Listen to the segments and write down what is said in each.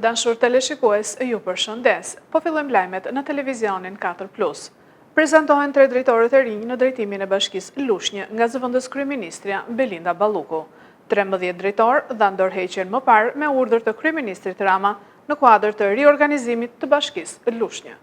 Dashur teleshikues, ju përshëndes. Po fillojmë lajmet në televizionin 4+. Prezantohen 3 drejtorët e rinj në drejtimin e Bashkisë Lushnjë nga zëvendës kryeministrja Belinda Balluku. 13 drejtorë dhanë dorëheqjen më parë me urdhër të kryeministrit Rama në kuadër të riorganizimit të Bashkisë Lushnjë.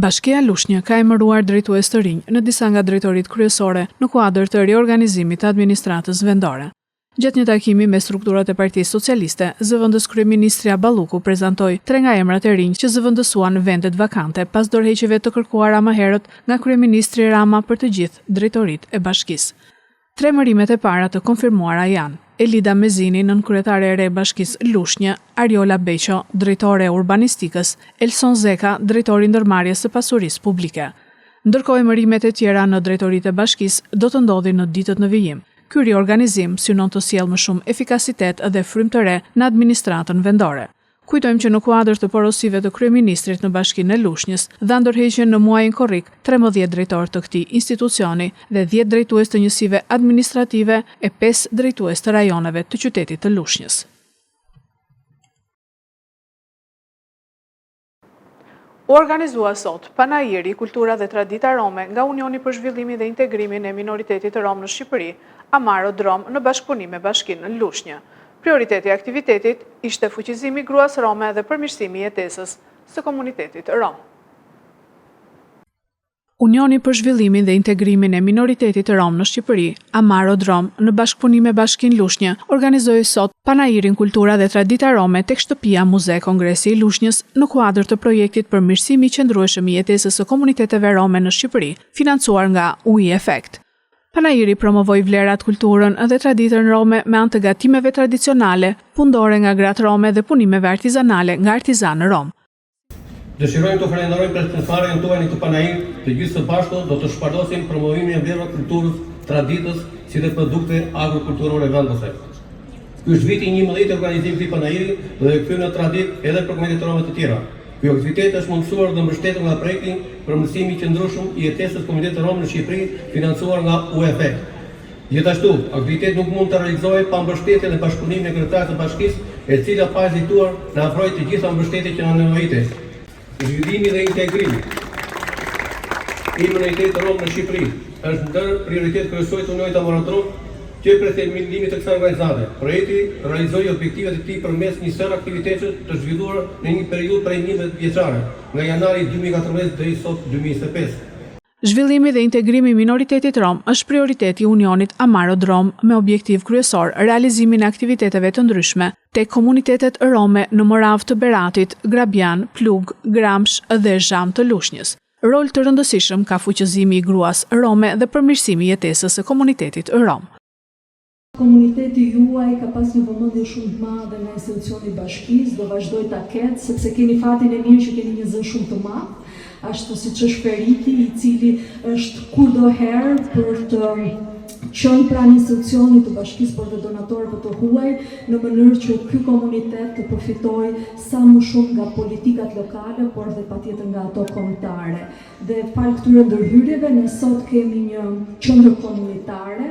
Bashkia Lushnjë ka emëruar drejtues të rinj në disa nga drejtoritë kryesore në kuadër të riorganizimit të administratës vendore. Gjatë një takimi me strukturat e Partisë Socialiste, zëvendës kryeministrja Balluku prezantoi 3 nga emrat e rinj që zëvendësuan vendet vakante pas dorëheqjeve të kërkuara më herët nga kryeministri Rama për të gjithë drejtoritë e bashkisë. 3 emërimet e para të konfirmuara janë Elida Mezini, nënkryetare e re e Bashkisë Lushnjë, Ariola Beqo, drejtore e urbanistikës, Elson Zeka, drejtori i ndërmarrjes së pasurisë publike. Ndërkohë emërimet e tjera në drejtoritë e bashkisë do të ndodhin në ditët në vijim. Ky riorganizim synon të sjellë më shumë efikasitet dhe frymë të re në administratën vendore. Kujtojmë që në kuadër të porosive të kryeministrit në Bashkinë e Lushnjës, dhanë dorëheqjen në muajin korrik 13 drejtorë të këtij institucioni dhe 10 drejtues të njësive administrative e 5 drejtues të rajoneve të qytetit të Lushnjës. U organizua sot Panairi Kultura dhe Tradita Rome nga Unioni për Zhvillimin dhe Integrimin e Minoritetit të Rom në Shqipëri, Amaro Drom, në bashkëpunim me Bashkinë Lushnjë. Prioriteti i aktivitetit ishte fuqizimi i gruas rome dhe përmirësimi i jetesës së komunitetit rom. Unioni për Zhvillimin dhe Integrimin e Minoritetit të Rom në Shqipëri, Amaro Drom, në bashkëpunim me Bashkinë Lushnjë, organizoi sot Panairin Kultura dhe Tradita Rome tek shtëpia Muze Kongresi i Lushnjës në kuadër të projektit Përmirësimi i qëndrueshëm i jetesës së komuniteteve rome në Shqipëri, financuar nga UI Effect. Panairi promovoi vlerat, kulturën dhe traditën rome me anë të gatimeve tradicionale, pundore nga gratë rome dhe punimeve artizanale nga artizanë rom. Dëshirojmë të falenderojmë pjesëmarrjen tuaj në këtë panair, të gjithë së bashku do të shpërndasim promovimin e vlerave kulturës, traditës, si dhe produkte agrokulturore vendose. Ky është viti 11 i organizimit të panairi dhe kthy në traditë edhe për komunitetet rome të tjera. Ky aktivitet është mundësuar dhe mbështetur nga projekti Përmirësimi i qëndrueshëm i jetesës komunitetit rom në Shqipëri, financuar nga UEF. Gjithashtu, aktiviteti nuk mund të realizohej pa mbështetjen e bashkëpunimit me kryetarin e bashkisë, e cila pa hezituar na ofroi të gjitha mbështetjet që na nevojitej. Zhvillimi dhe integrimi i minoritetit rom në Shqipëri është ndër prioritetet kryesore të Unionit Amaro që për themelimit të kësaj organizate. Projekti realizoi objektivat e tij përmes një sër aktivitetesh të zhvilluar në një periudhë prej 11 vjeçare, nga janari 2014 deri sot 2025. Zhvillimi dhe integrimi i minoritetit rom është prioriteti i Unionit Amaro Drom me objektiv kryesor realizimin e aktiviteteve të ndryshme tek komunitetet rome në Moravë të Beratit, Grabian, Plug, Gramsh dhe Zham të Lushnjës. Rol të rëndësishëm ka fuqizimi i gruas rome dhe përmirësimi i jetesës së komunitetit rom. Komuniteti juaj ka pas një vëmendje shumë të madhe nga institucioni i bashkisë, do vazhdoj ta ketë sepse keni fatin e mirë që keni një zë shumë të madh. Ashtu siç është Feriti, i cili është kudoherë për të qenë pranë institucionit të bashkisë por dhe donatorëve të huaj në mënyrë që ky komunitet të përfitojë sa më shumë nga politikat lokale, por dhe patjetër nga ato kombëtare. Dhe fal këtyre ndërhyrjeve, ne sot kemi një qendër komunitare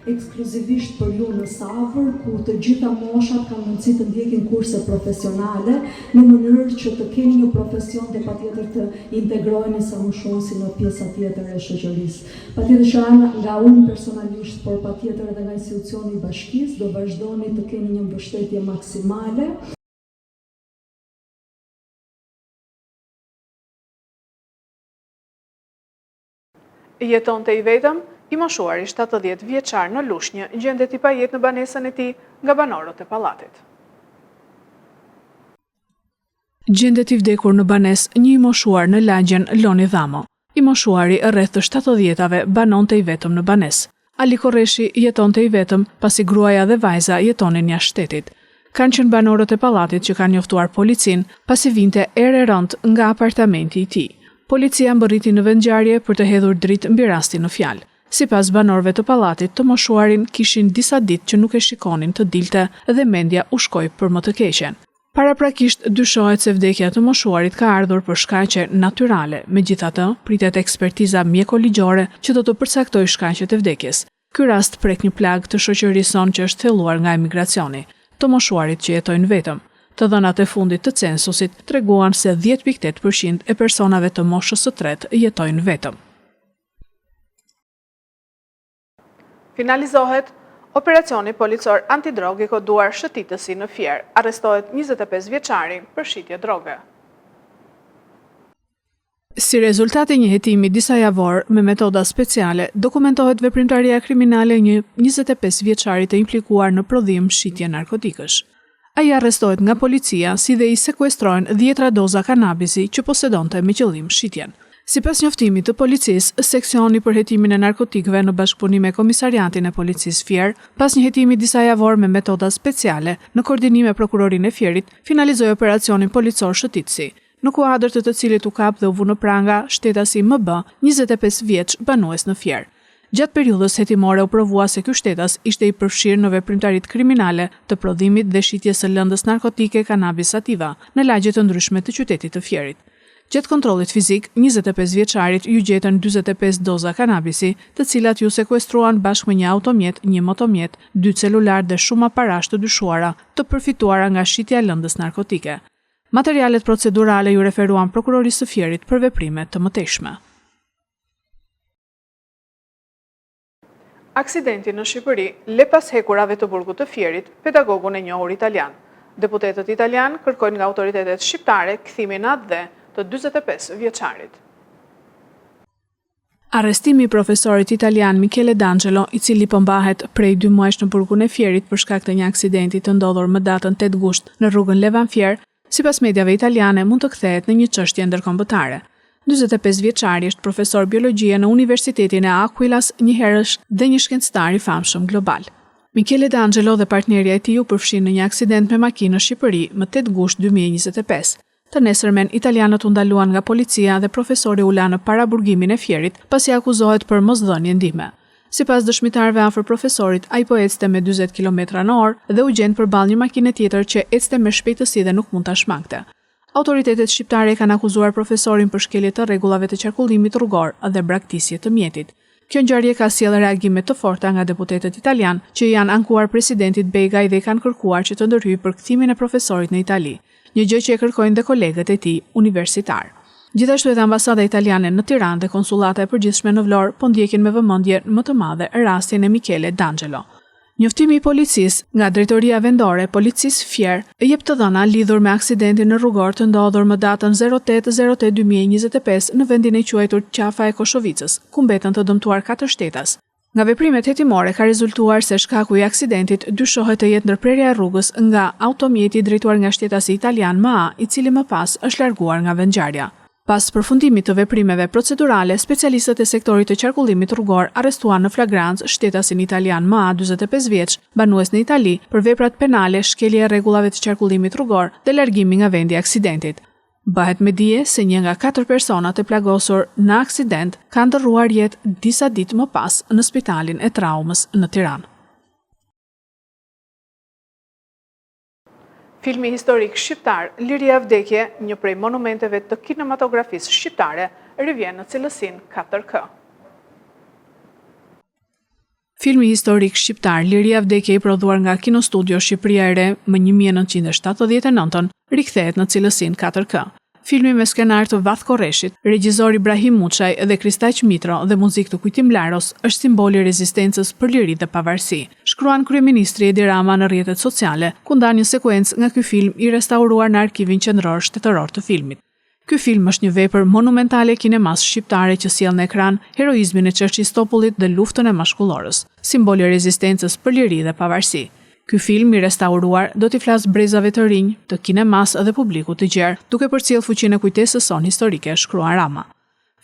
ekskluzivisht për ju në Savër, ku të gjitha moshat kanë mundësi të ndjekin kurse profesionale në mënyrë që të keni një profesion dhe patjetër të integroheni sa më shumë si në pjesa tjetër e shoqërisë. Patjetër që nga unë personalisht, por patjetër edhe nga institucioni i bashkisë, do vazhdoni të keni një mbështetje maksimale. Jetonte i vetëm, i moshuari 70 vjeçar në Lushnjë gjendet i pajet në banesën e tij nga banorët e pallatit. Gjendet i vdekur në banesë një i moshuar në lagjen Loni Dhamo. I moshuari rreth të 70-tave banonte i vetëm në banesë. Ali Korreshi jetonte i vetëm pasi gruaja dhe vajza jetonin jashtë shtetit. Kanë qenë banorët e pallatit që kanë njoftuar policinë pasi vinte erë rënd nga apartamenti i tij. Policia mbërriti në vendngjarje për të hedhur dritë mbi rastin në fjalë. Sipas banorëve të pallatit, të moshuarin kishin disa ditë që nuk e shikonin të dilte dhe mendja u shkoi për më të keqen. Paraprakisht dyshohet se vdekja të moshuarit ka ardhur për shkaqe natyrale, megjithatë pritet ekspertiza mjeko-ligjore që do të përcaktojë shkaqet e vdekjes. Ky rast prek një plag të shoqërisë sonë që është thelluar nga emigracioni. të moshuarit që jetojnë vetëm. Të dhënat e fundit të censusit treguan se 10.8% e personave të moshës së tretë jetojnë vetëm. Finalizohet operacioni policor antidrog i koduar shëtitësi në Fier. Arrestohet 25 vjeçari për shitje droge. Si rezultat e një hetimi disa javor me metoda speciale, dokumentohet veprimtaria kriminale e një 25 vjeçari të implikuar në prodhim shitje narkotikësh. Ai arrestohet nga policia si dhe i sekuestrojnë 10 doza kanabisi që posedonte me qëllim shitjen. Sipas njoftimit të policisë, seksioni për hetimin e narkotikëve në bashkëpunim me Komisariatin e Policisë Fier, pas një hetimi disa javor me metoda speciale, në koordinim me prokurorinë e Fierit, finalizoi operacionin policor shëtitësi, në kuadër të cilit u kap dhe u vu në pranga shtetasi MB, 25 vjeç, banues në Fier. Gjatë periudhës hetimore u provua se ky shtetas ishte i përfshirë në veprimtaritë kriminale të prodhimit dhe shitjes së lëndës narkotike kanabis sativa në lagje të ndryshme të qytetit të Fierit. Gjatë kontrollit fizik, 25 vjeçarit ju gjetën 45 doza kanabisi, të cilat ju sekuestruan bashkë me një automjet, një motomjet, 2 celular dhe shumë aparash të dyshuara të përfituara nga shitja e lëndës narkotike. Materialet procedurale ju referuan prokurorisë së Fierit për veprime të mëtejshme. Aksidenti në Shqipëri le pas hekurave të burgut të Fierit, pedagogun e njohur italian. Deputetët italian kërkojnë nga autoritetet shqiptare kthimin atë të 45 vjeçarit. Arrestimi i profesorit italian Michele D'Angelo, i cili po mbahet prej 2 muajsh në burgun e Fierit për shkak të një aksidenti të ndodhur më datën 8 gusht në rrugën Levan Fier, sipas mediave italiane mund të kthehet në një çështje ndërkombëtare. 45 vjeçari është profesor biologjie në Universitetin e Aquilas, njëherësh dhe një shkencëtar i famshëm global. Michele D'Angelo dhe partnerja e tij u përfshin në një aksident me makinë në Shqipëri më 8 gusht 2025. Të nesërmen, italianët u ndaluan nga policia dhe profesori u la në paraburgimin e Fierit, pasi akuzohet për mosdhënie ndihme. Sipas dëshmitarëve afër profesorit, ai po ecte me 40 km/h dhe u gjend përballë një makine tjetër që ecte me shpejtësi dhe nuk mund ta shmangte. Autoritetet shqiptare kanë akuzuar profesorin për shkelje të rregullave të qarkullimit rrugor dhe braktisje të mjetit. Kjo ngjarje ka sjellë reagime të forta nga deputetët italian, që janë ankuar presidentit Begaj dhe kanë kërkuar që të ndërhyjë për kthimin e profesorit në Itali, një gjë që e kërkojnë dhe kolegët e tij universitar. Gjithashtu edhe ambasada italiane në Tiranë dhe konsullata e përgjithshme në Vlorë po ndjekin me vëmendje më të madhe rastin e Michele D'Angelo. Njoftimi i policisë nga Drejtoria Vendore e Policisë Fier jep të dhëna lidhur me aksidentin në rrugor të ndodhur më datën 08/08/2025 në vendin e quajtur Qafa e Koshovicës, ku mbetën të dëmtuar 4 shtetas. Nga veprimet hetimore ka rezultuar se shkaku i aksidentit dyshohet të jetë ndërprerja e rrugës nga automjeti drejtuar nga shtetasi italian MA, i cili më pas është larguar nga vendngjarja. Pas përfundimit të veprimeve procedurale, specialistët e sektorit të qarkullimit rrugor arrestuan në flagrancë shtetasin italian MA, 45 vjeç, banues në Itali, për veprat penale, shkelje e rregullave të qarkullimit rrugor dhe largimi nga vendi i aksidentit. Bëhet me dije se një nga 4 personat e plagosur në aksident kanë ndërruar jetë disa ditë më pas në spitalin e traumës në Tiranë. Filmi historik shqiptar Liria Vdekje, një prej monumenteve të kinematografisë shqiptare, rivjen në cilësinë 4K. Filmi historik shqiptar Liria Vdekje, i prodhuar nga Kinostudio Shqipëria e Re më 1979, rikthehet në cilësinë 4K. Filmi me skenar të Vath Korreshit, regjizor Ibrahim Muçaj dhe Kristaq Mitro dhe muzikë të Kujtim Laros është simboli i rezistencës për liri dhe pavarësi, shkruan kryeministri Edi Rama në rrjetet sociale, ku ndan një sekuencë nga ky film i restauruar në Arkivin Qendror Shtetëror të filmit. Ky film është një vepër monumentale kinemas shqiptare që sjell në ekran heroizmin e Çerçistopullit dhe luftën e mashkullorës, simboli i rezistencës për liri dhe pavarësi. Ky film i restauruar do t'i flas brezave të rinj, të kinemas dhe publikut të gjerë, duke përcjell fuqinë e kujtesës son historike, shkruan Rama.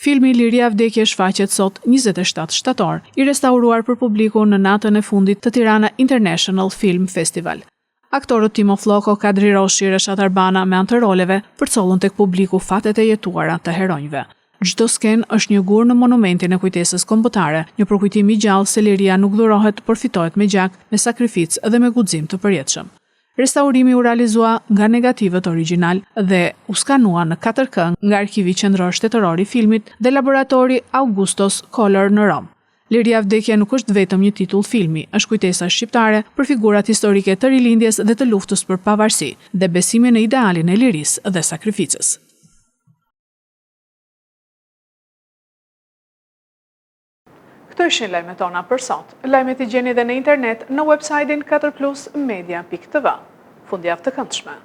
Filmi Liria Vdekje shfaqet sot 27 shtator, i restauruar për publikun në natën e fundit të Tirana International Film Festival. Aktorët Timo Floko, Kadri Roshi, Reshat Arbana me anë të roleve përcollën tek publiku fatet e jetuara të heronjve. Çdo sken është një gur në monumentin e kujtesës kombëtare, një përkujtim i gjallë se liria nuk dhurohet, por fitohet me gjak, me sakrificë dhe me guxim të përjetshëm. Restaurimi u realizua nga negativët origjinal dhe u skanua në 4K nga Arkivi Qendror Shtetëror i Filmit dhe Laboratori Augustos Color në Rom. Liria vdekja nuk është vetëm një titull filmi, është kujtesa shqiptare për figurat historike të rilindjes dhe të luftës për pavarësi dhe besimin në idealin e lirisë dhe sakrificës. Këto ishin lajmet tona për sot. Lajmet i gjeni edhe në internet në website-in 4plusmedia.tv. Fundjavë të këndshme.